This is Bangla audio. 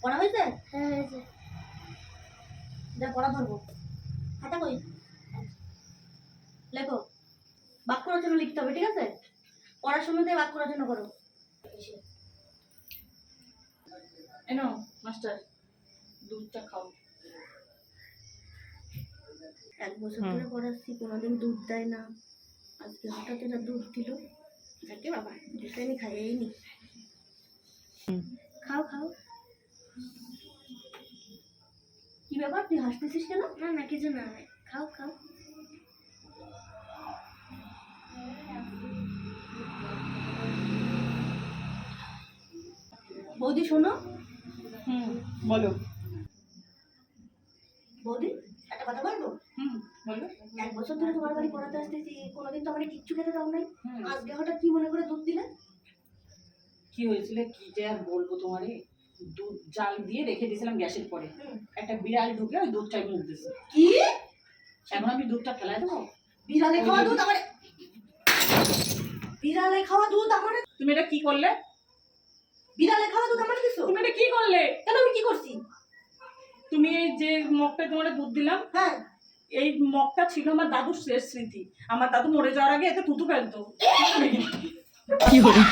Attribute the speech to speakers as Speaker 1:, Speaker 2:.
Speaker 1: পড়া হয়েছে?
Speaker 2: হ্যাঁ হয়েছে।
Speaker 1: যা পড়া ধরবো। খাতা কই? লেখো। বাক্য রচনা লিখতে হবে, ঠিক আছে? পড়ার সময় বাক্য রচনা করো।
Speaker 3: এনো মাস্টার, দুধটা খাও।
Speaker 1: 1 বছর ধরে পড়াচ্ছি, কোনোদিন দুধ দেয় না, আজকে হঠাৎ এটা দুধ দিল। যাকে বাবা, দুধটা আমি খাইয়েই নি। খাও খাও। কি ব্যাপার, তুই হাসতেছিস কেন?
Speaker 2: না না কিছু না, খাও খাও।
Speaker 1: বৌদি শোনো।
Speaker 3: বলো।
Speaker 1: বৌদি, একটা কথা বলবো?
Speaker 3: বলো।
Speaker 1: 1 বছর ধরে তোমার বাড়ি পড়াতে আসতেছি, কোনোদিন তো আমার কিচ্ছু খেতে দাও নাই, আজকে হঠাৎ কি মনে করে দুধ দিলে?
Speaker 3: কি হয়েছিল কি যে আর বলবো তোমারে, দুধ জাল দিয়ে রেখে দিয়েছিলাম গ্যাসের পরে, একটা বিড়াল ঢুকে ওই দুধটাই মুখ দিয়েছে।
Speaker 1: কি?
Speaker 3: এখন আমি দুধটা ফেলাই দেবো?
Speaker 1: বিড়ালে খাওয়া দুধ আমার, বিড়ালে খাওয়া দুধ আমার,
Speaker 3: তুমি এটা কি করলে?
Speaker 1: বিড়ালে খাওয়া দুধ আমার কিছু?
Speaker 3: তুমি এটা কি করলে?
Speaker 1: কেন, আমি কি করছি?
Speaker 3: তুমি এই যে মগটায় তোমার দুধ দিলাম,
Speaker 1: হ্যাঁ,
Speaker 3: এই মগটা ছিল আমার দাদুর শেষ স্মৃতি। আমার দাদু মরে যাওয়ার আগে এতে থুতু ফেলতো।
Speaker 4: কি হলো?